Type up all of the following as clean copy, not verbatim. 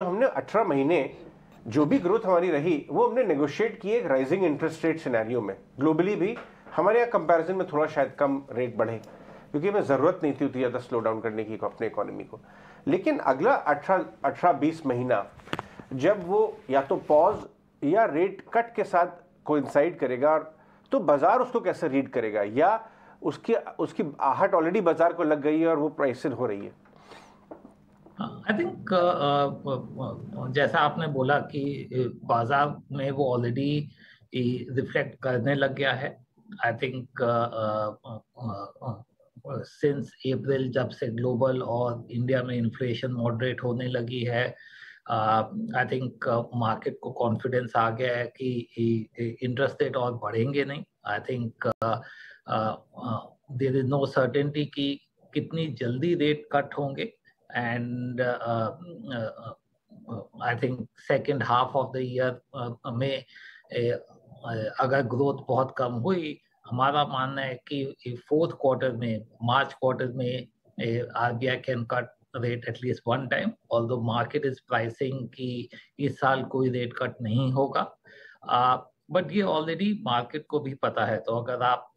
हमने 18 महीने जो भी ग्रोथ हमारी रही वो हमने नेगोशिएट की एक राइजिंग इंटरेस्ट रेट सिनेरियो में। ग्लोबली भी हमारे यहाँ कंपैरिजन में थोड़ा शायद कम रेट बढ़े, क्योंकि हमें ज़रूरत नहीं थी उतनी ज़्यादा स्लो डाउन करने की अपने इकोनॉमी को। लेकिन अगला 18-20 महीना जब वो या तो पॉज या रेट कट के साथ कोइंसाइड करेगा, तो बाजार उसको कैसे रीड करेगा, या उसकी आहट ऑलरेडी बाजार को लग गई है और वो प्राइसिंग हो रही है। आई थिंक जैसा आपने बोला कि बाजार में वो ऑलरेडी रिफ्लेक्ट करने लग गया है। आई थिंक सिंस अप्रैल जब से ग्लोबल और इंडिया में इन्फ्लेशन मॉडरेट होने लगी है, आई थिंक मार्केट को कॉन्फिडेंस आ गया है कि इंटरेस्ट रेट और बढ़ेंगे नहीं। I think there is no certainty कि कितनी जल्दी रेट कट होंगे, and I think second half of the year में अगर ग्रोथ बहुत कम हुई, हमारा मानना है कि फोर्थ क्वार्टर में, मार्च क्वार्टर में RBI can cut rate at least one time, although market is pricing कि इस साल कोई रेट कट नहीं होगा। बट ये ऑलरेडी मार्केट को भी पता है। तो अगर आप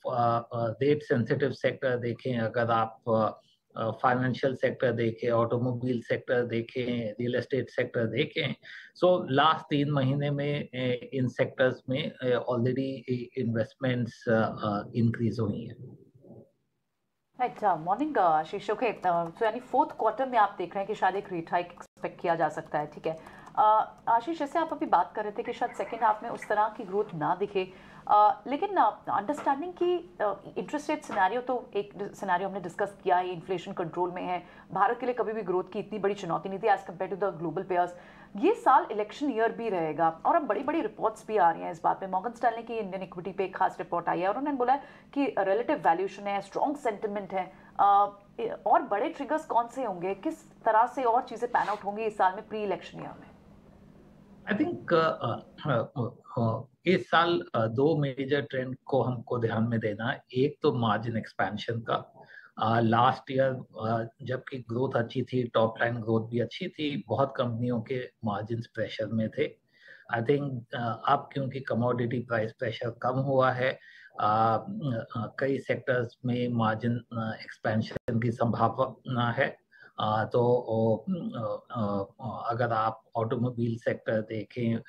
रेट सेंसिटिव सेक्टर देखें, अगर आप फाइनेंशियल सेक्टर देखें, ऑटोमोबाइल सेक्टर देखें, रियल एस्टेट सेक्टर देखें, सो लास्ट 3 महीने में इन सेक्टर्स में ऑलरेडी इन्वेस्टमेंट्स इंक्रीज हुई हैं। अच्छा, मॉर्निंग आशीष। ओके, तो यानी फोर्थ क्वार्टर में आप देख रहे हैं कि शायद एक रेट हाइक एक्सपेक्ट किया जा सकता है। ठीक है आशीष, जैसे आप अभी बात कर रहे थे कि शायद सेकेंड हाफ में उस तरह की ग्रोथ ना दिखे, लेकिन अंडरस्टैंडिंग की इंटरेस्ट रेट सिनेरियो तो एक सिनेरियो हमने डिस्कस किया है, इन्फ्लेशन कंट्रोल में है, भारत के लिए कभी भी ग्रोथ की इतनी बड़ी चुनौती नहीं थी as compare to the global peers. ये साल इलेक्शन ईयर भी रहेगा और अब बड़ी बड़ी रिपोर्ट्स भी आ रही हैं इस बात पे। मॉर्गन स्टैनली की इंडियन इक्विटी पे एक खास रिपोर्ट आई है और उन्होंने बोला है कि रिलेटिव वैल्यूएशन है, स्ट्रॉन्ग सेंटिमेंट है, और बड़े ट्रिगर्स कौन से होंगे, किस तरह से और चीजें पैन आउट होंगी इस साल में प्री इलेक्शन ईयर में? आई थिंक इस साल दो मेजर ट्रेंड को हमको ध्यान में देना है। एक तो मार्जिन एक्सपेंशन का। लास्ट ईयर जबकि ग्रोथ अच्छी थी, टॉप लाइन ग्रोथ भी अच्छी थी, बहुत कंपनियों के मार्जिन प्रेशर में थे। आई थिंक अब क्योंकि कमोडिटी प्राइस प्रेशर कम हुआ है, कई सेक्टर्स में मार्जिन एक्सपेंशन की संभावना है। तो अगर आप ऑटोमोबाइल सेक्टर देखें,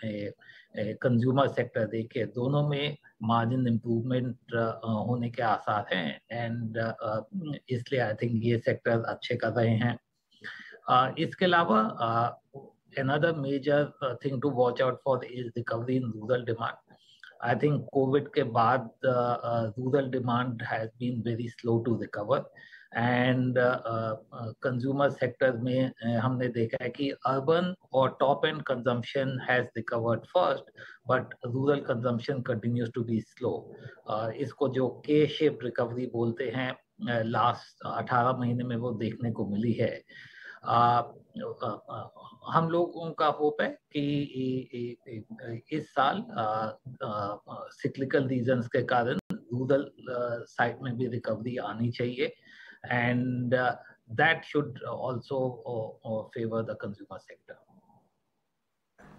कंज्यूमर सेक्टर देखें, दोनों में मार्जिन इम्प्रूवमेंट होने के आसार हैं, एंड इसलिए आई थिंक ये सेक्टर अच्छे कर रहे हैं। इसके अलावा another major thing to watch out for is recovery in rural demand. I think COVID के बाद rural demand has been very slow to recover, and consumer sector में हमने देखा है कि urban और top end consumption has recovered first, but rural consumption continues to be slow. इसको जो K-shaped recovery बोलते हैं, लास्ट 18 महीने में वो देखने को मिली है। हम लोगों का होप है कि इस साल सिक्लिकल रीजंस के कारण रूरल साइड में भी रिकवरी आनी चाहिए, and that should also favour the consumer sector.